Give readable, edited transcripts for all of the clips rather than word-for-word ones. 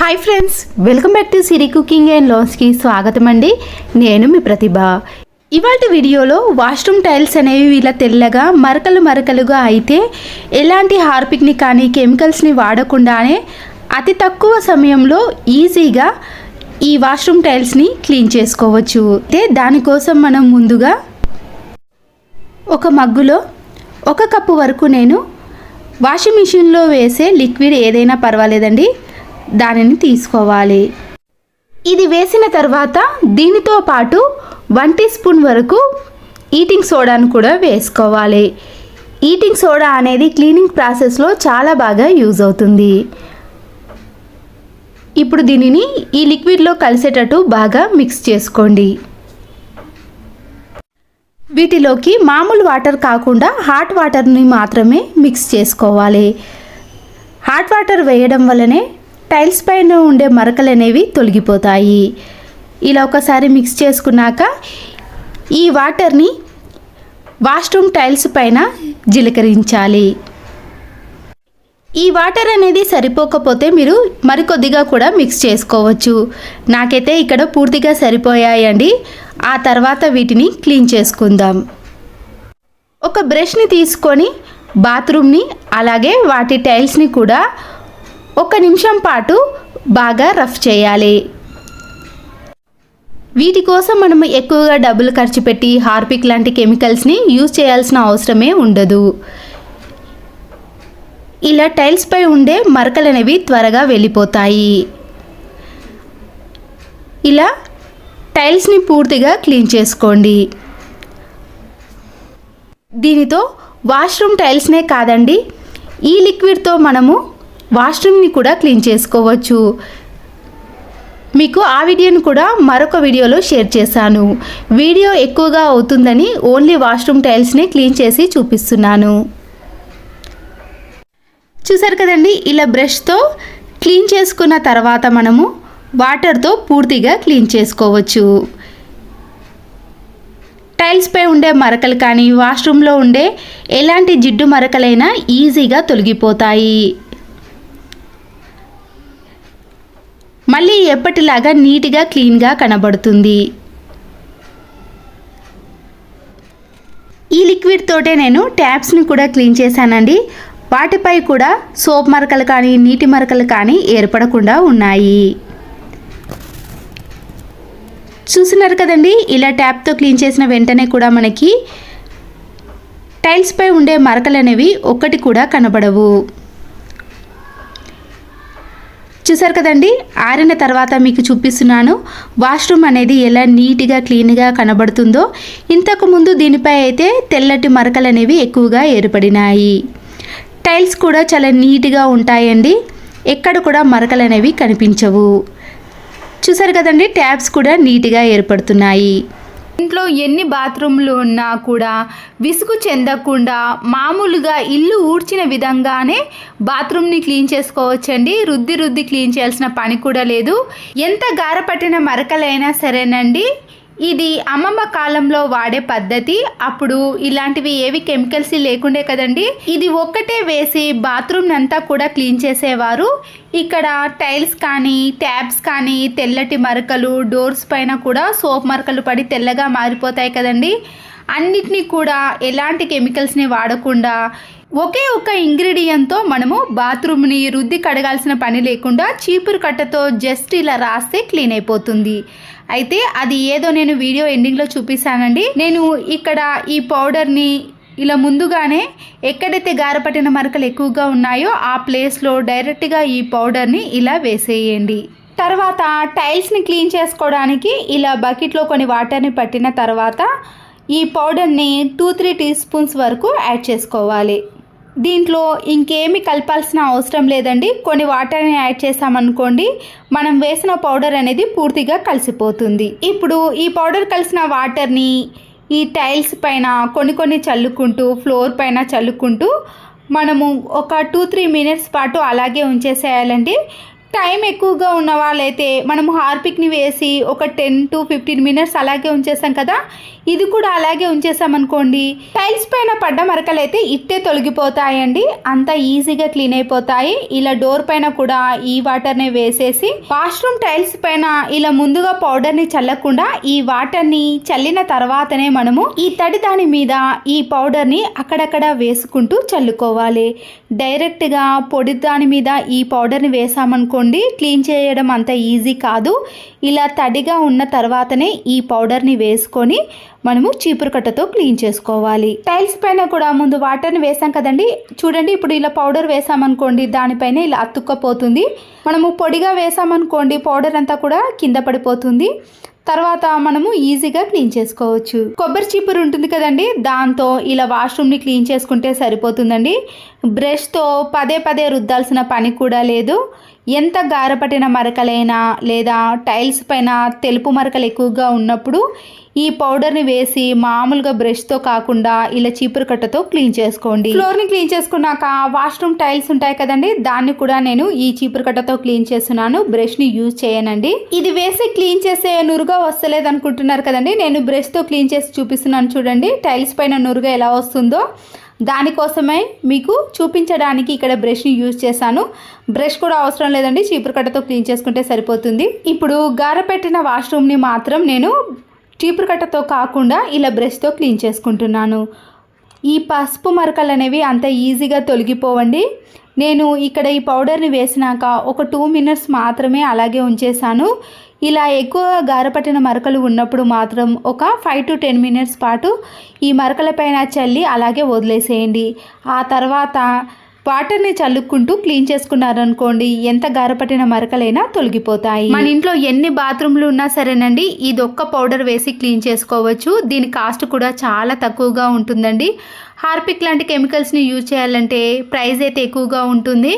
Hi friends, welcome back to Siri cooking and లాన్స్కి స్వాగతం అండి. నేను మీ ప్రతిభ. ఇవాళ వీడియోలో వాష్రూమ్ టైల్స్ అనేవి ఇలా తెల్లగా మరకలుగా అయితే ఎలాంటి హార్పిక్ని కానీ కెమికల్స్ని వాడకుండానే అతి తక్కువ సమయంలో ఈజీగా ఈ వాష్రూమ్ టైల్స్ని క్లీన్ చేసుకోవచ్చు. అయితే దానికోసం మనం ముందుగా ఒక మగ్గులో 1 కప్పు వరకు నేను వాషింగ్ మిషన్లో వేసే లిక్విడ్ ఏదైనా పర్వాలేదండి, దానిని తీసుకోవాలి. ఇది వేసిన తర్వాత దీనితో పాటు 1 టీ స్పూన్ వరకు ఈటింగ్ సోడాను కూడా వేసుకోవాలి. ఈటింగ్ సోడా అనేది క్లీనింగ్ ప్రాసెస్లో చాలా బాగా యూజ్ అవుతుంది. ఇప్పుడు దీనిని ఈ లిక్విడ్లో కలిసేటట్టు బాగా మిక్స్ చేసుకోండి. వీటిలోకి మామూలు వాటర్ కాకుండా హాట్ వాటర్ని మాత్రమే మిక్స్ చేసుకోవాలి. హాట్ వాటర్ వేయడం వల్లనే టైల్స్ పైన ఉండే మరకలు అనేవి తొలగిపోతాయి. ఇలా ఒకసారి మిక్స్ చేసుకున్నాక ఈ వాటర్ని వాష్రూమ్ టైల్స్ పైన జీలకరించాలి. ఈ వాటర్ అనేది సరిపోకపోతే మీరు మరికొద్దిగా కూడా మిక్స్ చేసుకోవచ్చు. నాకైతే ఇక్కడ పూర్తిగా సరిపోయాయండి. ఆ తర్వాత వీటిని క్లీన్ చేసుకుందాం. ఒక బ్రష్ని తీసుకొని బాత్రూమ్ని అలాగే వాటి టైల్స్ని కూడా 1 నిమిషం పాటు బాగా రఫ్ చేయాలి. వీటి కోసం మనం ఎక్కువగా డబ్బులు ఖర్చు పెట్టి హార్పిక్ లాంటి కెమికల్స్ని యూజ్ చేయాల్సిన అవసరమే ఉండదు. ఇలా టైల్స్ పై ఉండే మరకలు అనేవి త్వరగా వెళ్ళిపోతాయి. ఇలా టైల్స్ని పూర్తిగా క్లీన్ చేసుకోండి. దీనితో వాష్రూమ్ టైల్స్నే కాదండి, ఈ లిక్విడ్తో మనము వాష్రూమ్ని కూడా క్లీన్ చేసుకోవచ్చు. మీకు ఆ వీడియోని కూడా మరొక వీడియోలో షేర్ చేశాను. వీడియో ఎక్కువగా అవుతుందని ఓన్లీ వాష్రూమ్ టైల్స్ని క్లీన్ చేసి చూపిస్తున్నాను. చూసారు కదండి, ఇలా బ్రష్తో క్లీన్ చేసుకున్న తర్వాత మనము వాటర్తో పూర్తిగా క్లీన్ చేసుకోవచ్చు. టైల్స్ పై ఉండే మరకలు కానీ వాష్రూమ్లో ఉండే ఎలాంటి జిడ్డు మరకలైనా ఈజీగా తొలగిపోతాయి. మళ్ళీ ఎప్పటిలాగా నీట్గా క్లీన్గా కనబడుతుంది. ఈ లిక్విడ్ తోటే నేను ట్యాప్స్ని కూడా క్లీన్ చేశానండి. వాటిపై కూడా సోప్ మరకలు కానీ నీటి మరకలు కానీ ఏర్పడకుండా ఉన్నాయి. చూస్తున్నారు కదండి, ఇలా ట్యాప్తో క్లీన్ చేసిన వెంటనే కూడా మనకి టైల్స్ పై ఉండే మరకలు అనేవి ఒక్కటి కూడా కనబడవు. చూసారు కదండి, ఆరిన తర్వాత మీకు చూపిస్తున్నాను వాష్రూమ్ అనేది ఎలా నీట్గా క్లీన్గా కనబడుతుందో. ఇంతకుముందు దీనిపై అయితే తెల్లటి మరకలు అనేవి ఎక్కువగా ఏర్పడినాయి. టైల్స్ కూడా చాలా నీట్గా ఉంటాయండి, ఎక్కడ కూడా మరకలు అనేవి కనిపించవు. చూసారు కదండి, ట్యాప్స్ కూడా నీట్గా ఏర్పడుతున్నాయి. ఇంట్లో ఎన్ని బాత్రూమ్లు ఉన్నా కూడా విసుగు చెందకుండా మామూలుగా ఇల్లు ఊడ్చిన విధంగానే బాత్రూమ్ని క్లీన్ చేసుకోవచ్చండి. రుద్ది క్లీన్ చేయాల్సిన పని కూడా లేదు. ఎంత గారపట్టిన మరకలైనా సరేనండి, ఇది అమ్మమ్మ కాలంలో వాడే పద్ధతి. అప్పుడు ఇలాంటివి ఏవి కెమికల్స్ లేకుండే కదండి. ఇది ఒక్కటే వేసి బాత్రూమ్ అంతా కూడా క్లీన్ చేసేవారు. ఇక్కడ టైల్స్ కానీ ట్యాప్స్ కానీ తెల్లటి మరకలు, డోర్స్ పైన కూడా సోప్ మరకలు పడి తెల్లగా మారిపోతాయి కదండి. అన్నిటినీ కూడా ఎలాంటి కెమికల్స్ని వాడకుండా ఒకే ఒక ఇంగ్రీడియంట్తో మనము బాత్రూమ్ని రుద్ది కడగాల్సిన పని లేకుండా చీపురు కట్టతో జస్ట్ ఇలా రాస్తే క్లీన్ అయిపోతుంది. అయితే అది ఏదో నేను వీడియో ఎండింగ్లో చూపిస్తానండి. నేను ఇక్కడ ఈ పౌడర్ని ఇలా ముందుగానే ఎక్కడైతే గారపట్టిన మరకలు ఎక్కువగా ఉన్నాయో ఆ ప్లేస్లో డైరెక్ట్గా ఈ పౌడర్ని ఇలా వేసేయండి. తర్వాత టైల్స్ని క్లీన్ చేసుకోవడానికి ఇలా బకెట్లో కొన్ని వాటర్ని పట్టిన తర్వాత ఈ పౌడర్ని 2-3 టీ స్పూన్స్ వరకు యాడ్ చేసుకోవాలి. దీంట్లో ఇంకేమి కలపాల్సిన అవసరం లేదండి. కొన్ని వాటర్ని యాడ్ చేసామనుకోండి, మనం వేసిన పౌడర్ అనేది పూర్తిగా కలిసిపోతుంది. ఇప్పుడు ఈ పౌడర్ కలిసిన వాటర్ని ఈ టైల్స్ పైన కొన్ని చల్లుకుంటూ, ఫ్లోర్ పైన చల్లుకుంటూ మనము ఒక 2-3 మినిట్స్ పాటు అలాగే ఉంచేసేయాలండి. టైం ఎక్కువగా ఉన్న వాళ్ళైతే మనము హార్పిక్ని వేసి ఒక 10 to 15 మినిట్స్ అలాగే ఉంచేసాం కదా, ఇది కూడా అలాగే ఉంచేసామనుకోండి టైల్స్ పైన పడ్డ మరకలు అయితే ఇట్టే తొలగిపోతాయండి, అంత ఈజీగా క్లీన్ అయిపోతాయి. ఇలా డోర్ పైన కూడా ఈ వాటర్ని వేసేసి వాష్రూమ్ టైల్స్ పైన ఇలా ముందుగా పౌడర్ని చల్లకుండా ఈ వాటర్ని చల్లిన తర్వాతనే మనము ఈ తడి దాని మీద ఈ పౌడర్ని అక్కడక్కడ వేసుకుంటూ చల్లుకోవాలి. డైరెక్ట్గా పొడి దాని మీద ఈ పౌడర్ని వేసామనుకోండి క్లీన్ చేయడం అంత ఈజీ కాదు. ఇలా తడిగా ఉన్న తర్వాతనే ఈ పౌడర్ని వేసుకొని మనము చీపురు కట్టతో క్లీన్ చేసుకోవాలి. టైల్స్ పైన కూడా ముందు వాటర్ని వేసాం కదండి, చూడండి ఇప్పుడు ఇలా పౌడర్ వేసామనుకోండి దానిపైన ఇలా అతుక్కపోతుంది. మనము పొడిగా వేసామనుకోండి పౌడర్ అంతా కూడా కింద పడిపోతుంది. తర్వాత మనము ఈజీగా క్లీన్ చేసుకోవచ్చు. కొబ్బరి చీపురు ఉంటుంది కదండి, దాంతో ఇలా వాష్రూమ్ని క్లీన్ చేసుకుంటే సరిపోతుందండి. బ్రష్తో పదే పదే రుద్దాల్సిన పని కూడా లేదు. ఎంత గారపట్టిన మరకలైనా లేదా టైల్స్ పైన తెలుపు మరకలు ఎక్కువగా ఉన్నప్పుడు ఈ పౌడర్ని వేసి మామూలుగా బ్రష్తో కాకుండా ఇలా చీపురు కట్టతో క్లీన్ చేసుకోండి. ఫ్లోర్ని క్లీన్ చేసుకున్నాక వాష్రూమ్ టైల్స్ ఉంటాయి కదండి, దాన్ని కూడా నేను ఈ చీపురు కట్టతో క్లీన్ చేస్తున్నాను, బ్రష్ని యూజ్ చేయనండి. ఇది వేసి క్లీన్ చేసే నురుగా వస్తలేదు అనుకుంటున్నారు కదండి, నేను బ్రష్తో క్లీన్ చేసి చూపిస్తున్నాను. చూడండి టైల్స్ పైన నురుగా ఎలా వస్తుందో, దానికోసమే మీకు చూపించడానికి ఇక్కడ బ్రష్ని యూజ్ చేశాను. బ్రష్ కూడా అవసరం లేదండి, చీపురు కట్టతో క్లీన్ చేసుకుంటే సరిపోతుంది. ఇప్పుడు గారపెట్టిన వాష్రూమ్ని మాత్రం నేను చీపురు కట్టతో కాకుండా ఇలా బ్రష్తో క్లీన్ చేసుకుంటున్నాను. ఈ పసుపు మరకలు అనేవి అంత ఈజీగా తొలగిపోవండి. నేను ఇక్కడ ఈ పౌడర్ని వేసినాక ఒక 2 మినిట్స్ మాత్రమే అలాగే ఉంచేసాను. ఇలా ఎక్కువ గారపట్టిన మరకలు ఉన్నప్పుడు మాత్రం ఒక 5 to 10 మినిట్స్ పాటు ఈ మరకల పైన చల్లి అలాగే వదిలేసేయండి. ఆ తర్వాత వాటర్ని చల్లుకుంటూ క్లీన్ చేసుకున్నారనుకోండి ఎంత గారపట్టిన మరకలైనా తొలగిపోతాయి. మన ఇంట్లో ఎన్ని బాత్రూమ్లు ఉన్నా సరేనండి ఇది ఒక్క పౌడర్ వేసి క్లీన్ చేసుకోవచ్చు. దీని కాస్ట్ కూడా చాలా తక్కువగా ఉంటుందండి. హార్పిక్ లాంటి కెమికల్స్ని యూజ్ చేయాలంటే ప్రైస్ అయితే ఎక్కువగా ఉంటుంది.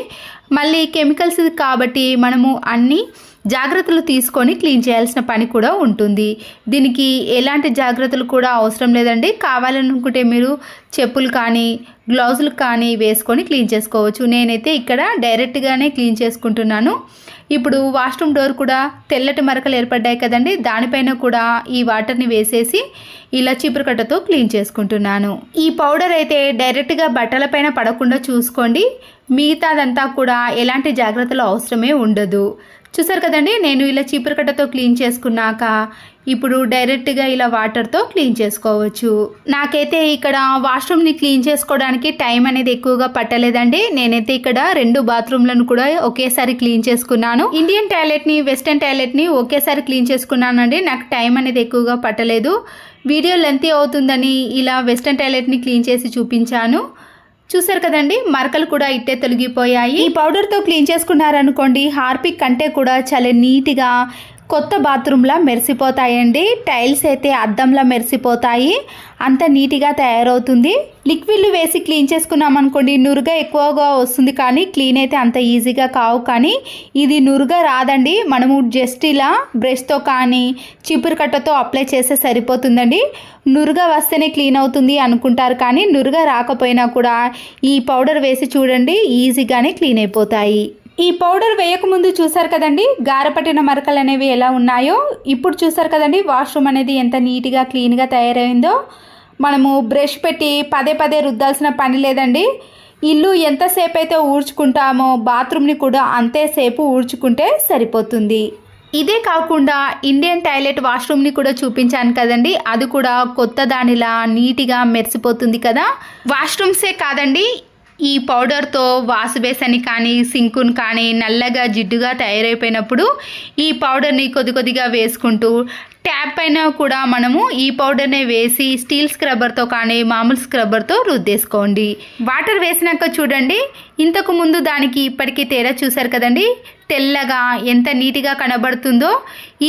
మళ్ళీ కెమికల్స్ కాబట్టి మనము అన్ని జాగ్రత్తలు తీసుకొని క్లీన్ చేయాల్సిన పని కూడా ఉంటుంది. దీనికి ఎలాంటి జాగ్రత్తలు కూడా అవసరం లేదండి. కావాలనుకుంటే మీరు చెప్పులు కానీ గ్లౌజులు కానీ వేసుకొని క్లీన్ చేసుకోవచ్చు. నేనైతే ఇక్కడ డైరెక్ట్గానే క్లీన్ చేసుకుంటున్నాను. ఇప్పుడు వాష్రూమ్ డోర్ కూడా తెల్లటి మరకలు ఏర్పడ్డాయి కదండి, దానిపైన కూడా ఈ వాటర్ని వేసేసి ఇలా చీపురు కట్టతో క్లీన్ చేసుకుంటున్నాను. ఈ పౌడర్ అయితే డైరెక్ట్గా బట్టలపైన పడకుండా చూసుకోండి, మిగతాదంతా కూడా ఎలాంటి జాగ్రత్తలు అవసరమే ఉండదు. చూసారు కదండి, నేను ఇలా చీపురు కట్టతో క్లీన్ చేసుకున్నాక ఇప్పుడు డైరెక్ట్గా ఇలా వాటర్తో క్లీన్ చేసుకోవచ్చు. నాకైతే ఇక్కడ వాష్రూమ్ని క్లీన్ చేసుకోవడానికి టైం అనేది ఎక్కువగా పట్టలేదండి. నేనైతే ఇక్కడ 2 బాత్రూమ్లను కూడా ఒకేసారి క్లీన్ చేసుకున్నాను. ఇండియన్ టాయిలెట్ని వెస్టర్న్ టాయిలెట్ని ఒకేసారి క్లీన్ చేసుకున్నానండి. నాకు టైం అనేది ఎక్కువగా పట్టలేదు. వీడియో లెంతీ అవుతుందని ఇలా వెస్టర్న్ టాయిలెట్ని క్లీన్ చేసి చూపించాను. చూసారు కదండి, మరకలు కూడా ఇట్టే తొలగిపోయాయి. ఈ పౌడర్తో క్లీన్ చేసుకున్నారనుకోండి హార్పిక్ కంటే కూడా చాలా నీట్గా కొత్త బాత్రూమ్లా మెరిసిపోతాయండి. టైల్స్ అయితే అద్దంలా మెరిసిపోతాయి, అంత నీట్గా తయారవుతుంది. లిక్విడ్లు వేసి క్లీన్ చేసుకున్నాం అనుకోండి నురుగా ఎక్కువగా వస్తుంది, కానీ క్లీన్ అయితే అంత ఈజీగా కావు. కానీ ఇది నురుగా రాదండి, మనము జస్ట్ ఇలా బ్రష్తో కానీ చీపురు కట్టతో అప్లై చేస్తే సరిపోతుందండి. నురుగా వస్తేనే క్లీన్ అవుతుంది అనుకుంటారు, కానీ నురుగా రాకపోయినా కూడా ఈ పౌడర్ వేసి చూడండి ఈజీగానే క్లీన్ అయిపోతాయి. ఈ పౌడర్ వేయకముందు చూసారు కదండి గారపట్టిన మరకలు అనేవి ఎలా ఉన్నాయో, ఇప్పుడు చూసారు కదండి వాష్రూమ్ అనేది ఎంత నీట్గా క్లీన్గా తయారైందో. మనము బ్రష్ పెట్టి పదే పదే రుద్దాల్సిన పని లేదండి. ఇల్లు ఎంతసేపు అయితే ఊడ్చుకుంటామో బాత్రూమ్ని కూడా అంతేసేపు ఊడ్చుకుంటే సరిపోతుంది. ఇదే కాకుండా ఇండియన్ టాయిలెట్ వాష్రూమ్ని కూడా చూపించాను కదండి, అది కూడా కొత్త దానిలా నీట్గా మెరిసిపోతుంది కదా. వాష్రూమ్సే కాదండి, ఈ పౌడర్తో వాష్ బేసిన్ కానీ సింకును కానీ నల్లగా జిడ్డుగా తయారైపోయినప్పుడు ఈ పౌడర్ని కొద్దిగా వేసుకుంటూ ట్యాప్ పైన కూడా మనము ఈ పౌడర్నే వేసి స్టీల్ స్క్రబ్బర్తో కానీ మామూలు స్క్రబ్బర్తో రుద్దేసుకోండి. వాటర్ వేసినాక చూడండి ఇంతకు ముందు దానికి ఇప్పటికీ తేడా చూసారు కదండి, తెల్లగా ఎంత నీట్గా కనబడుతుందో.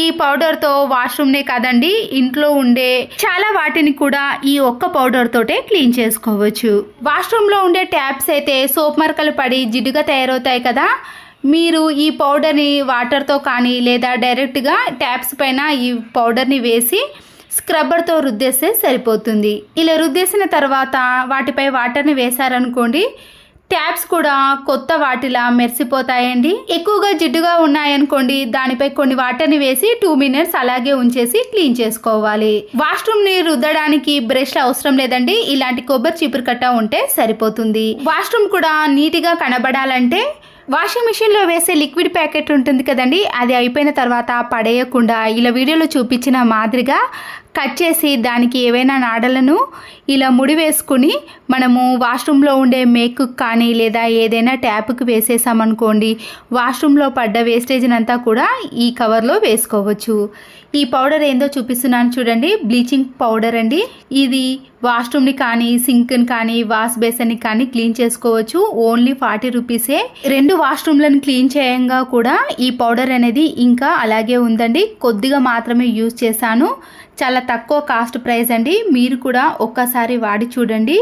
ఈ పౌడర్తో వాష్రూమ్నే కాదండి ఇంట్లో ఉండే చాలా వాటిని కూడా ఈ ఒక్క పౌడర్ తోటే క్లీన్ చేసుకోవచ్చు. వాష్రూమ్లో ఉండే ట్యాప్స్ అయితే సోప్ మరకలు పడి జిడ్డుగా తయారవుతాయి కదా, మీరు ఈ పౌడర్ని వాటర్తో కానీ లేదా డైరెక్ట్గా ట్యాప్స్ పైన ఈ పౌడర్ని వేసి స్క్రబ్బర్తో రుద్దేస్తే సరిపోతుంది. ఇలా రుద్దేసిన తర్వాత వాటిపై వాటర్ని వేశారనుకోండి ట్యాప్స్ కూడా కొత్త వాటిలా మెరిసిపోతాయండి. ఎక్కువగా జిడ్డుగా ఉన్నాయనుకోండి, దానిపై కొన్ని వాటర్ని వేసి 2 మినిట్స్ అలాగే ఉంచేసి క్లీన్ చేసుకోవాలి. వాష్రూమ్ ని రుద్దడానికి బ్రష్ అవసరం లేదండి, ఇలాంటి కొబ్బరి చీపురు కట్ట ఉంటే సరిపోతుంది. వాష్రూమ్ కూడా నీట్గా కనబడాలంటే వాషింగ్ మిషన్ లో వేసే లిక్విడ్ ప్యాకెట్ ఉంటుంది కదండి, అది అయిపోయిన తర్వాత పడేయకుండా ఇలా వీడియోలో చూపించిన మాదిరిగా కట్ చేసి దానికి ఏవైనా నాడలను ఇలా ముడి వేసుకుని మనము వాష్రూమ్లో ఉండే మేకు కానీ లేదా ఏదైనా ట్యాప్కి వేసేసామనుకోండి, వాష్రూమ్లో పడ్డ వేస్టేజ్ని అంతా కూడా ఈ కవర్లో వేసుకోవచ్చు. ఈ పౌడర్ ఏందో చూపిస్తున్నాను చూడండి, బ్లీచింగ్ పౌడర్ అండి. ఇది వాష్రూమ్ని కానీ సింక్ని కానీ వాష్ బేసిన్ని కానీ క్లీన్ చేసుకోవచ్చు. ఓన్లీ 40 రూపీసే. 2 వాష్రూమ్లను క్లీన్ చేయంగా కూడా ఈ పౌడర్ అనేది ఇంకా అలాగే ఉందండి. కొద్దిగా మాత్రమే యూజ్ చేశాను, చాలా తక్కువ కాస్ట్ ప్రైస్ అండి. మీరు కూడా ఒక్కసారి వాడి చూడండి.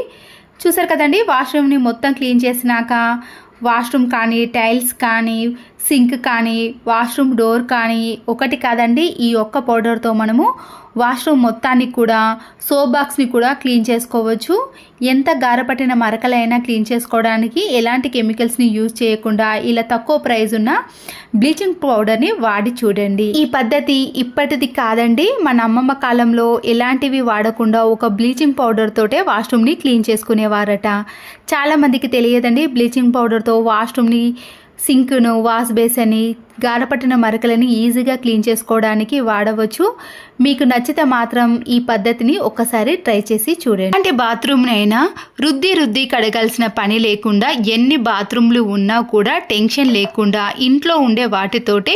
చూసారు కదండి, వాష్రూమ్ని మొత్తం క్లీన్ చేసినాక వాష్రూమ్ కానీ టైల్స్ కానీ సింక్ కానీ వాష్రూమ్ డోర్ కానీ ఒకటి కాదండి, ఈ ఒక్క పౌడర్తో మనము వాష్రూమ్ మొత్తాన్ని కూడా సోప్ బాక్స్ని కూడా క్లీన్ చేసుకోవచ్చు. ఎంత గారపట్టిన మరకలైనా క్లీన్ చేసుకోవడానికి ఎలాంటి కెమికల్స్ని యూజ్ చేయకుండా ఇలా తక్కువ ప్రైస్ ఉన్న బ్లీచింగ్ పౌడర్ని వాడి చూడండి. ఈ పద్ధతి ఇప్పటిది కాదండి, మన అమ్మమ్మ కాలంలో ఎలాంటివి వాడకుండా ఒక బ్లీచింగ్ పౌడర్ తోటే వాష్రూమ్ని క్లీన్ చేసుకునేవారట. చాలామందికి తెలియదండి, బ్లీచింగ్ పౌడర్తో వాష్రూమ్ని సింక్ను వాష్ బేసిన్ని గారపట్టిన మరకలని ఈజీగా క్లీన్ చేసుకోవడానికి వాడవచ్చు. మీకు నచ్చితే మాత్రం ఈ పద్ధతిని ఒక్కసారి ట్రై చేసి చూడండి. అంటే బాత్రూమ్ని అయినా రుద్ది కడగాల్సిన పని లేకుండా, ఎన్ని బాత్రూమ్లు ఉన్నా కూడా టెన్షన్ లేకుండా ఇంట్లో ఉండే వాటితోటే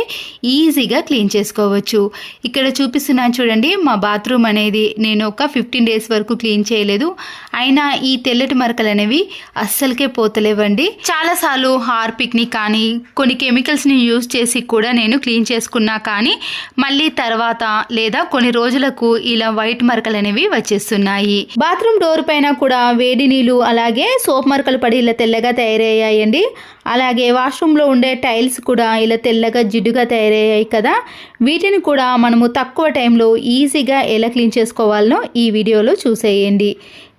ఈజీగా క్లీన్ చేసుకోవచ్చు. ఇక్కడ చూపిస్తున్నాను చూడండి, మా బాత్రూమ్ అనేది నేను ఒక 15 డేస్ వరకు క్లీన్ చేయలేదు, అయినా ఈ తెల్లటి మరకలు అనేవి అస్సలకే పోతలేవండి. చాలాసార్లు హార్పిక్ని కానీ కొన్ని కెమికల్స్ని యూజ్ చేసి కూడా నేను క్లీన్ చేసుకున్నా కానీ మళ్ళీ తర్వాత లేదా కొన్ని రోజులకు ఇలా వైట్ మరకలు అనేవి వచ్చేస్తున్నాయి. బాత్రూమ్ డోర్ పైన కూడా వేడి నీళ్ళు అలాగే సోప్ మరకలు పడి ఇలా తెల్లగా తయారయ్యాయండి. అలాగే వాష్రూమ్లో ఉండే టైల్స్ కూడా ఇలా తెల్లగా జిడ్డుగా తయారయ్యాయి కదా, వీటిని కూడా మనము తక్కువ టైంలో ఈజీగా ఎలా క్లీన్ చేసుకోవాలనో ఈ వీడియోలో చూసేయండి.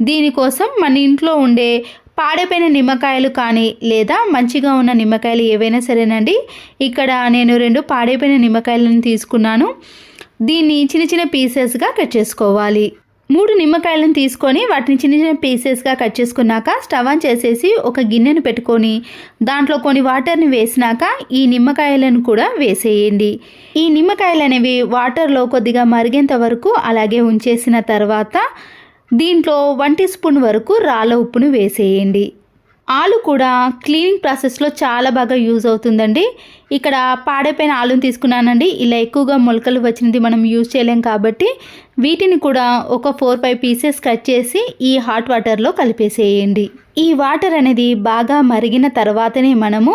దీనికోసం మన ఇంట్లో ఉండే పాడైపోయిన నిమ్మకాయలు కానీ లేదా మంచిగా ఉన్న నిమ్మకాయలు ఏవైనా సరేనండి. ఇక్కడ నేను 2 పాడైపోయిన నిమ్మకాయలను తీసుకున్నాను. దీన్ని చిన్న పీసెస్గా కట్ చేసుకోవాలి. 3 నిమ్మకాయలను తీసుకొని వాటిని చిన్న పీసెస్గా కట్ చేసుకున్నాక స్టవ్ ఆన్ చేసేసి ఒక గిన్నెను పెట్టుకొని దాంట్లో కొన్ని వాటర్ని వేసినాక ఈ నిమ్మకాయలను కూడా వేసేయండి. ఈ నిమ్మకాయలు అనేవి వాటర్లో కొద్దిగా మరిగేంత వరకు అలాగే ఉంచేసిన తర్వాత దీంట్లో 1 టీ స్పూన్ వరకు రాళ్ళ ఉప్పును వేసేయండి. ఆలు కూడా క్లీనింగ్ ప్రాసెస్లో చాలా బాగా యూజ్ అవుతుందండి. ఇక్కడ పాడైపోయిన ఆలుని తీసుకున్నానండి. ఇలా ఎక్కువగా మొలకలు వచ్చినది మనం యూజ్ చేయలేం కాబట్టి వీటిని కూడా ఒక 4-5 పీసెస్ కట్ చేసి ఈ హాట్ వాటర్లో కలిపేసేయండి. ఈ వాటర్ అనేది బాగా మరిగిన తర్వాతనే మనము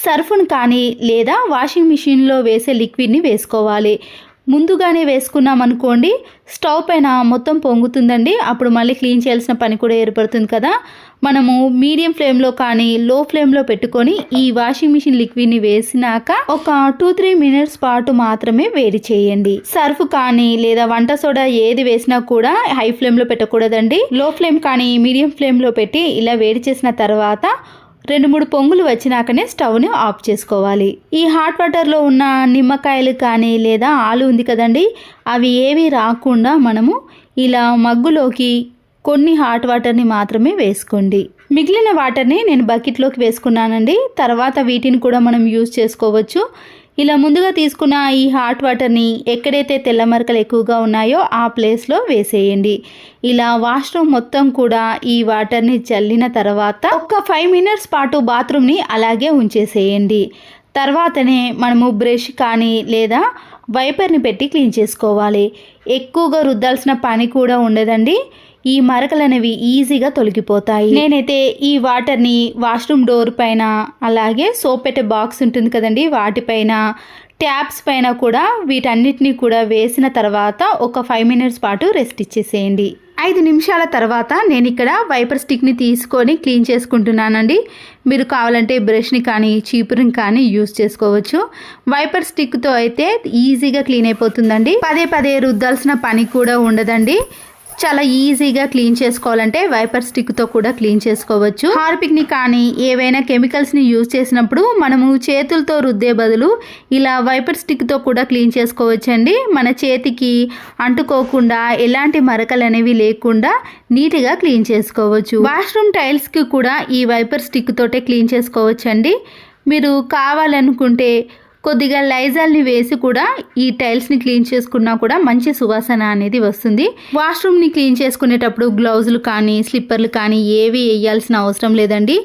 సర్ఫ్ను కానీ లేదా వాషింగ్ మిషన్లో వేసే లిక్విడ్ని వేసుకోవాలి. ముందుగానే వేసుకున్నాం అనుకోండి, స్టవ్ పైన మొత్తం పొంగుతుందండి, అప్పుడు మళ్ళీ క్లీన్ చేయాల్సిన పని కూడా ఏర్పడుతుంది కదా. మనము మీడియం ఫ్లేమ్లో కానీ లో ఫ్లేమ్లో పెట్టుకొని ఈ వాషింగ్ మిషన్ లిక్విడ్ని వేసినాక ఒక 2-3 మినిట్స్ పాటు మాత్రమే వేడి చేయండి. సర్ఫ్ కానీ లేదా వంట సోడా ఏది వేసినా కూడా హై ఫ్లేమ్లో పెట్టకూడదండి. లో ఫ్లేమ్ కానీ మీడియం ఫ్లేమ్లో పెట్టి ఇలా వేడి చేసిన తర్వాత 2-3 పొంగులు వచ్చినాకనే స్టవ్ని ఆఫ్ చేసుకోవాలి. ఈ హాట్ వాటర్లో ఉన్న నిమ్మకాయలు కానీ లేదా ఆలు ఉంది కదండి, అవి ఏవి రాకుండా మనము ఇలా మగ్గులోకి కొన్ని హాట్ వాటర్ని మాత్రమే వేసుకోండి. మిగిలిన వాటర్ని నేను బకెట్లోకి వేసుకున్నానండి. తర్వాత వీటిని కూడా మనం యూజ్ చేసుకోవచ్చు. ఇలా ముందుగా తీసుకున్న ఈ హాట్ వాటర్ని ఎక్కడైతే తెల్ల మరకలు ఎక్కువగా ఉన్నాయో ఆ ప్లేస్లో వేసేయండి. ఇలా వాష్రూమ్ మొత్తం కూడా ఈ వాటర్ని చల్లిన తర్వాత ఒక 5 మినిట్స్ పాటు బాత్రూమ్ని అలాగే ఉంచేసేయండి. తర్వాతనే మనము బ్రష్ కానీ లేదా వైపర్ని పెట్టి క్లీన్ చేసుకోవాలి. ఎక్కువగా రుద్దాల్సిన పని కూడా ఉండదండి. ఈ మరకలు అనేవి ఈజీగా తొలగిపోతాయి. నేనైతే ఈ వాటర్ని వాష్రూమ్ డోర్ పైన అలాగే సోప్ పెట్టే బాక్స్ ఉంటుంది కదండి వాటిపైన ట్యాప్స్ పైన కూడా వీటన్నిటిని కూడా వేసిన తర్వాత ఒక 5 మినిట్స్ పాటు రెస్ట్ ఇచ్చేసేయండి. 5 నిమిషాల తర్వాత నేను ఇక్కడ వైపర్ స్టిక్ని తీసుకొని క్లీన్ చేసుకుంటున్నానండి. మీరు కావాలంటే బ్రష్ని కానీ చీపురుని కానీ యూజ్ చేసుకోవచ్చు. వైపర్ స్టిక్తో అయితే ఈజీగా క్లీన్ అయిపోతుందండి. పదే రుద్దాల్సిన పని కూడా ఉండదండి. చాలా ఈజీగా క్లీన్ చేసుకోవాలంటే వైపర్ స్టిక్తో కూడా క్లీన్ చేసుకోవచ్చు. హార్పిక్ని కానీ ఏవైనా కెమికల్స్ని యూజ్ చేసినప్పుడు మనము చేతులతో రుద్దే బదులు ఇలా వైపర్ స్టిక్తో కూడా క్లీన్ చేసుకోవచ్చండి. మన చేతికి అంటుకోకుండా ఎలాంటి మరకలు అనేవి లేకుండా నీట్గా క్లీన్ చేసుకోవచ్చు. వాష్రూమ్ టైల్స్కి కూడా ఈ వైపర్ స్టిక్ తోటే క్లీన్ చేసుకోవచ్చండి. మీరు కావాలనుకుంటే కొద్దిగా లైజాల్ని వేసి కూడా ఈ టైల్స్ని క్లీన్ చేసుకున్నా కూడా మంచి సువాసన అనేది వస్తుంది. వాష్రూమ్ని క్లీన్ చేసుకునేటప్పుడు గ్లౌజులు కానీ స్లిప్పర్లు కానీ ఏవి వేయాల్సిన అవసరం లేదండి.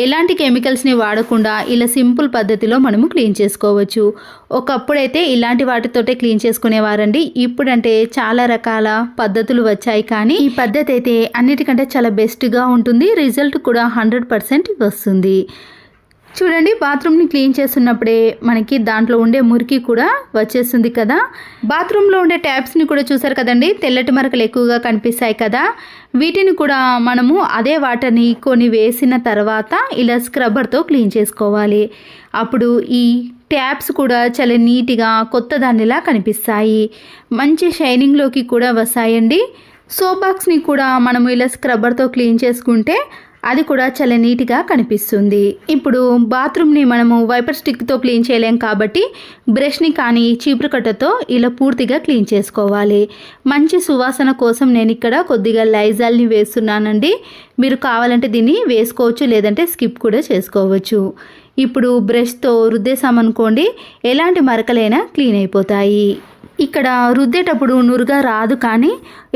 ఎలాంటి కెమికల్స్ని వాడకుండా ఇలా సింపుల్ పద్ధతిలో మనము క్లీన్ చేసుకోవచ్చు. ఒకప్పుడైతే ఇలాంటి వాటితోటే క్లీన్ చేసుకునేవారండి. ఇప్పుడంటే చాలా రకాల పద్ధతులు వచ్చాయి, కానీ ఈ పద్ధతి అయితే అన్నిటికంటే చాలా బెస్ట్గా ఉంటుంది. రిజల్ట్ కూడా 100% వస్తుంది. చూడండి, బాత్రూమ్ని క్లీన్ చేస్తున్నప్పుడే మనకి దాంట్లో ఉండే మురికి కూడా వచ్చేస్తుంది కదా. బాత్రూంలో ఉండే ట్యాప్స్ని కూడా చూసారు కదండి, తెల్లటి మరకలు ఎక్కువగా కనిపిస్తాయి కదా. వీటిని కూడా మనము అదే వాటర్ని కొన్ని వేసిన తర్వాత ఇలా స్క్రబ్బర్తో క్లీన్ చేసుకోవాలి. అప్పుడు ఈ ట్యాప్స్ కూడా చాలా నీట్గా కొత్త దానిలా కనిపిస్తాయి, మంచి షైనింగ్లోకి కూడా వస్తాయండి. సోప్ బాక్స్ని కూడా మనము ఇలా స్క్రబ్బర్తో క్లీన్ చేసుకుంటే అది కూడా చాలా నీట్గా కనిపిస్తుంది. ఇప్పుడు బాత్రూమ్ని మనము వైపర్ స్టిక్తో క్లీన్ చేయలేం కాబట్టి బ్రష్ని కానీ చీపురు కట్టతో ఇలా పూర్తిగా క్లీన్ చేసుకోవాలి. మంచి సువాసన కోసం నేను ఇక్కడ కొద్దిగా లైజాల్ని వేస్తున్నానండి. మీరు కావాలంటే దీన్ని వేసుకోవచ్చు, లేదంటే స్కిప్ కూడా చేసుకోవచ్చు. ఇప్పుడు బ్రష్తో రుద్దేశామనుకోండి, ఎలాంటి మరకలైనా క్లీన్ అయిపోతాయి. ఇక్కడ రుద్దేటప్పుడు నురుగా రాదు, కానీ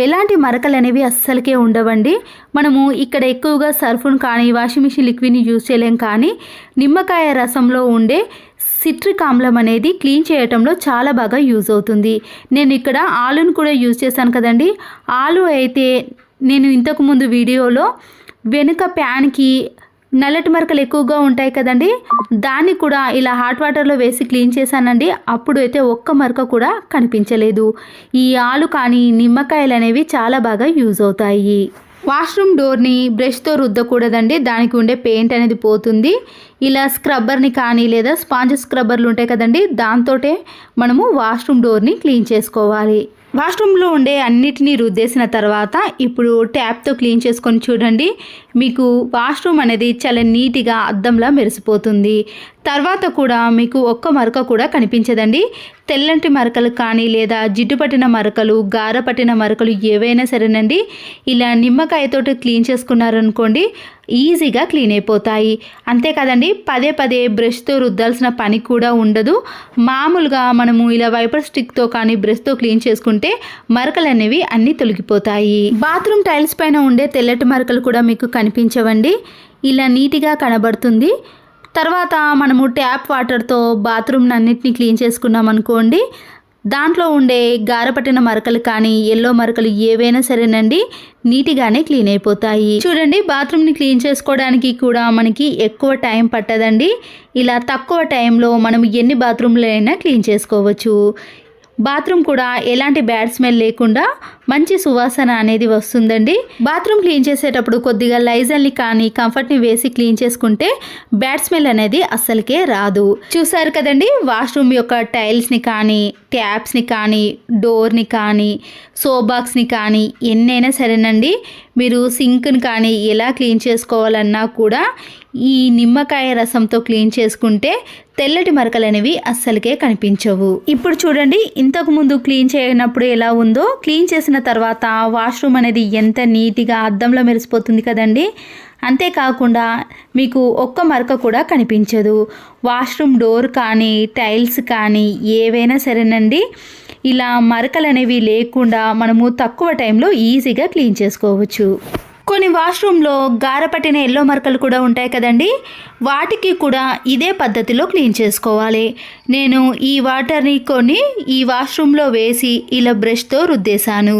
ఎలాంటి మరకలు అనేవి అస్సలకే ఉండవండి. మనము ఇక్కడ ఎక్కువగా సర్ఫ్ను కానీ వాషింగ్ మిషన్ లిక్విడ్ని యూజ్ చేయలేం, కానీ నిమ్మకాయ రసంలో ఉండే సిట్రిక్ ఆమ్లం అనేది క్లీన్ చేయటంలో చాలా బాగా యూజ్ అవుతుంది. నేను ఇక్కడ ఆలును కూడా యూజ్ చేశాను కదండి. ఆలు అయితే నేను ఇంతకుముందు వీడియోలో వెనుక ప్యాన్కి నల్లటి మరకలు ఎక్కువగా ఉంటాయి కదండి, దాన్ని కూడా ఇలా హాట్ వాటర్లో వేసి క్లీన్ చేశానండి. అప్పుడు అయితే ఒక్క మరక కూడా కనిపించలేదు. ఈ ఆలు కానీ నిమ్మకాయలు అనేవి చాలా బాగా యూజ్ అవుతాయి. వాష్రూమ్ డోర్ని బ్రష్తో రుద్దకూడదండి, దానికి ఉండే పెయింట్ అనేది పోతుంది. ఇలా స్క్రబ్బర్ని కానీ లేదా స్పాంజ్ స్క్రబ్బర్లు ఉంటాయి కదండి, దాంతోటే మనము వాష్రూమ్ డోర్ని క్లీన్ చేసుకోవాలి. వాష్రూమ్లో ఉండే అన్నిటినీ రుద్దేసిన తర్వాత ఇప్పుడు ట్యాప్తో క్లీన్ చేసుకొని చూడండి, మీకు వాష్రూమ్ అనేది చాలా నీట్గా అద్దంలా మెరిసిపోతుంది. తర్వాత కూడా మీకు ఒక్క మరక కూడా కనిపించదండి. తెల్లటి మరకలు కానీ లేదా జిడ్డు పట్టిన మరకలు, గార పట్టిన మరకలు ఏవైనా సరేనండి, ఇలా నిమ్మకాయతోటి క్లీన్ చేసుకున్నారనుకోండి ఈజీగా క్లీన్ అయిపోతాయి. అంతే కదండి, పదే పదే బ్రష్తో రుద్దాల్సిన పని కూడా ఉండదు. మామూలుగా మనము ఇలా వైపర్ స్టిక్తో కానీ బ్రష్తో క్లీన్ చేసుకుంటే మరకలు అనేవి అన్నీ తొలగిపోతాయి. బాత్రూమ్ టైల్స్ పైన ఉండే తెల్లటి మరకలు కూడా మీకు కనిపించవండి, ఇలా నీట్గా కనబడుతుంది. తర్వాత మనము ట్యాప్ వాటర్తో బాత్రూమ్ అన్నిటిని క్లీన్ చేసుకున్నాం అనుకోండి, దాంట్లో ఉండే గారపట్టిన మరకలు కానీ ఎల్లో మరకలు ఏవైనా సరేనండి నీట్గానే క్లీన్ అయిపోతాయి. చూడండి, బాత్రూమ్ని క్లీన్ చేసుకోవడానికి కూడా మనకి ఎక్కువ టైం పట్టదండి. ఇలా తక్కువ టైంలో మనం ఎన్ని బాత్రూమ్లు అయినా క్లీన్ చేసుకోవచ్చు. బాత్రూమ్ కూడా ఎలాంటి బ్యాడ్ స్మెల్ లేకుండా మంచి సువాసన అనేది వస్తుందండి. బాత్రూమ్ క్లీన్ చేసేటప్పుడు కొద్దిగా లైజల్ని కానీ కంఫర్ట్ని వేసి క్లీన్ చేసుకుంటే బ్యాడ్ స్మెల్ అనేది అస్సలకే రాదు. చూసారు కదండి, వాష్రూమ్ యొక్క టైల్స్ని కానీ ట్యాప్స్ని కానీ డోర్ని కానీ సోప్ బాక్స్ని కానీ ఎన్నైనా సరేనండి, మీరు సింక్ని కానీ ఎలా క్లీన్ చేసుకోవాలన్నా కూడా ఈ నిమ్మకాయ రసంతో క్లీన్ చేసుకుంటే తెల్లటి మరకలు అనేవి అస్సలకే కనిపించవు. ఇప్పుడు చూడండి, ఇంతకుముందు క్లీన్ చేయనప్పుడు ఎలా ఉందో, క్లీన్ చేసిన తర్వాత వాష్రూమ్ అనేది ఎంత నీట్గా అద్దంలో మెరిసిపోతుంది కదండి. అంతేకాకుండా మీకు ఒక్క మరక కూడా కనిపించదు. వాష్రూమ్ డోర్ కానీ టైల్స్ కానీ ఏవైనా సరేనండి, ఇలా మరకలు అనేవి లేకుండా మనము తక్కువ టైంలో ఈజీగా క్లీన్ చేసుకోవచ్చు. కొన్ని వాష్రూమ్లో గారపట్టిన ఎల్లో మరకలు కూడా ఉంటాయి కదండి, వాటికి కూడా ఇదే పద్ధతిలో క్లీన్ చేసుకోవాలి. నేను ఈ వాటర్ని కొన్ని ఈ వాష్రూమ్లో వేసి ఇలా బ్రష్తో రుద్దేశాను.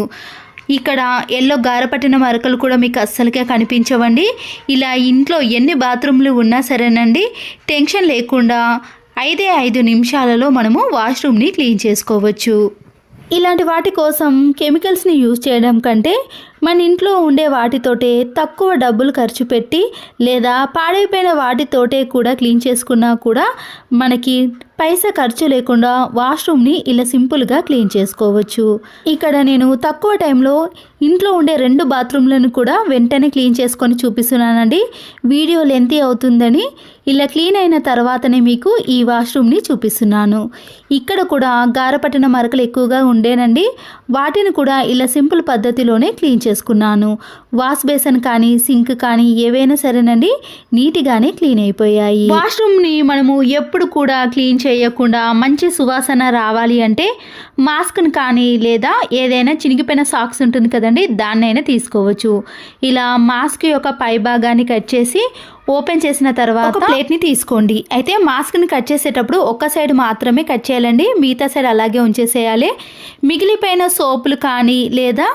ఇక్కడ ఎల్లో గారపట్టిన మరకలు కూడా మీకు అస్సలకే కనిపించవండి. ఇలా ఇంట్లో ఎన్ని బాత్రూమ్లు ఉన్నా సరేనండి, టెన్షన్ లేకుండా 5 నిమిషాలలో మనము వాష్రూమ్ని క్లీన్ చేసుకోవచ్చు. ఇలాంటి వాటి కోసం కెమికల్స్ని యూజ్ చేయడం కంటే మన ఇంట్లో ఉండే వాటితోటే తక్కువ డబ్బులు ఖర్చు పెట్టి లేదా పాడైపోయిన వాటితోటే కూడా క్లీన్ చేసుకున్నా కూడా మనకి పైసా ఖర్చు లేకుండా వాష్రూమ్ని ఇలా సింపుల్గా క్లీన్ చేసుకోవచ్చు. ఇక్కడ నేను తక్కువ టైంలో ఇంట్లో ఉండే 2 బాత్రూమ్లను కూడా వెంటనే క్లీన్ చేసుకొని చూపిస్తున్నానండి. వీడియో లెంతీ అవుతుందని ఇలా క్లీన్ అయిన తర్వాతనే మీకు ఈ వాష్రూమ్ని చూపిస్తున్నాను. ఇక్కడ కూడా గారపట్టిన మరకలు ఎక్కువగా ఉండేనండి. వాటిని కూడా ఇలా సింపుల్ పద్ధతిలోనే క్లీన్ చేసుకున్నాను. వాష్ బేసిన్ కానీ సింక్ కానీ ఏవైనా సరేనండి నీట్గానే క్లీన్ అయిపోయాయి. వాష్రూమ్ని మనము ఎప్పుడు కూడా క్లీన్ చేయకుండా మంచి సువాసన రావాలి అంటే మాస్క్ని కానీ లేదా ఏదైనా చినిగిపోయిన సాక్స్ ఉంటుంది కదండి, దాన్నైనా తీసుకోవచ్చు. ఇలా మాస్క్ యొక్క పై భాగాన్ని కట్ చేసి ఓపెన్ చేసిన తర్వాత ఒక ప్లేట్ని తీసుకోండి. అయితే మాస్క్ని కట్ చేసేటప్పుడు ఒక సైడ్ మాత్రమే కట్ చేయాలండి, మిగతా సైడ్ అలాగే ఉంచేసేయాలి. మిగిలిపోయిన సోపులు కానీ లేదా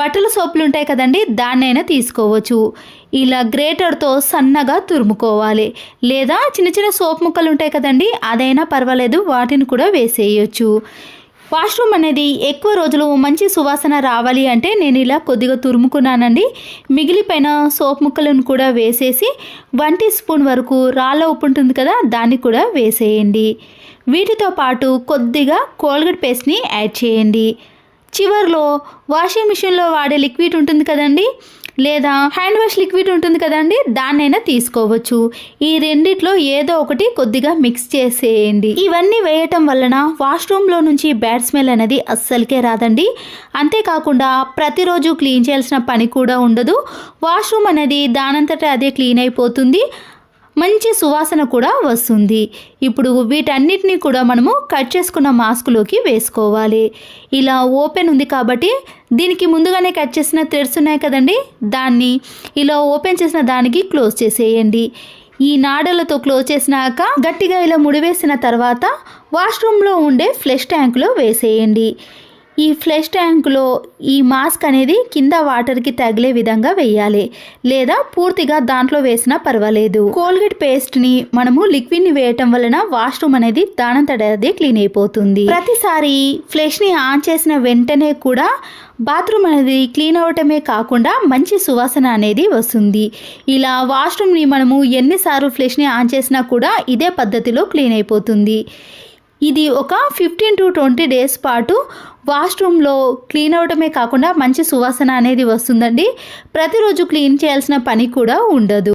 బట్టల సోపులు ఉంటాయి కదండి, దాన్నైనా తీసుకోవచ్చు. ఇలా గ్రేటర్తో సన్నగా తురుముకోవాలి. లేదా చిన్న చిన్న సోప్ ముక్కలు ఉంటాయి కదండి, అదైనా పర్వాలేదు, వాటిని కూడా వేసేయచ్చు. వాష్రూమ్ అనేది ఎక్కువ రోజులు మంచి సువాసన రావాలి అంటే నేను ఇలా కొద్దిగా తురుముకున్నానండి. మిగిలిపోయిన సోప్ ముక్కలను కూడా వేసేసి 1 టీ స్పూన్ వరకు రాళ్ళ ఉప్పు ఉంటుంది కదా, దాన్ని కూడా వేసేయండి. వీటితో పాటు కొద్దిగా కోల్గేట్ పేస్ట్ని యాడ్ చేయండి. చివర్లో వాషింగ్ మిషన్లో వాడే లిక్విడ్ ఉంటుంది కదండి, లేదా హ్యాండ్ వాష్ లిక్విడ్ ఉంటుంది కదండి, దాన్నైనా తీసుకోవచ్చు. ఈ రెండిట్లో ఏదో ఒకటి కొద్దిగా మిక్స్ చేసేయండి. ఇవన్నీ వేయటం వలన వాష్రూమ్లో నుంచి బ్యాడ్ స్మెల్ అనేది అస్సలకే రాదండి. అంతేకాకుండా ప్రతిరోజు క్లీన్ చేయాల్సిన పని కూడా ఉండదు. వాష్రూమ్ అనేది దానంతటా అదే క్లీన్ అయిపోతుంది. మంచి సువాసన కూడా వస్తుంది. ఇప్పుడు వీటన్నిటిని కూడా మనము కట్ చేసుకున్న మాస్క్లోకి వేసుకోవాలి. ఇలా ఓపెన్ ఉంది కాబట్టి దీనికి ముందుగానే కట్ చేసిన థ్రెడ్స్ ఉన్నాయి కదండి, దాన్ని ఇలా ఓపెన్ చేసిన దానికి క్లోజ్ చేసేయండి. ఈ నాడలతో క్లోజ్ చేసినాక గట్టిగా ఇలా ముడివేసిన తర్వాత వాష్రూమ్లో ఉండే ఫ్లష్ ట్యాంక్లో వేసేయండి. ఈ ఫ్లష్ ట్యాంకులో ఈ మాస్క్ అనేది కింద వాటర్కి తగిలే విధంగా వేయాలి, లేదా పూర్తిగా దాంట్లో వేసినా పర్వాలేదు. కోల్గేట్ పేస్ట్ని మనము లిక్విడ్ని వేయటం వలన వాష్రూమ్ అనేది దానంతటదే క్లీన్ అయిపోతుంది. ప్రతిసారి ఫ్లష్ని ఆన్ చేసిన వెంటనే కూడా బాత్రూమ్ అనేది క్లీన్ అవ్వటమే కాకుండా మంచి సువాసన అనేది వస్తుంది. ఇలా వాష్రూమ్ని మనము ఎన్నిసార్లు ఫ్లష్ని ఆన్ చేసినా కూడా ఇదే పద్ధతిలో క్లీన్ అయిపోతుంది. ఇది ఒక 15 to 20 డేస్ పాటు వాష్రూమ్లో క్లీన్ అవ్వటమే కాకుండా మంచి సువాసన అనేది వస్తుందండి. ప్రతిరోజు క్లీన్ చేయాల్సిన పని కూడా ఉండదు.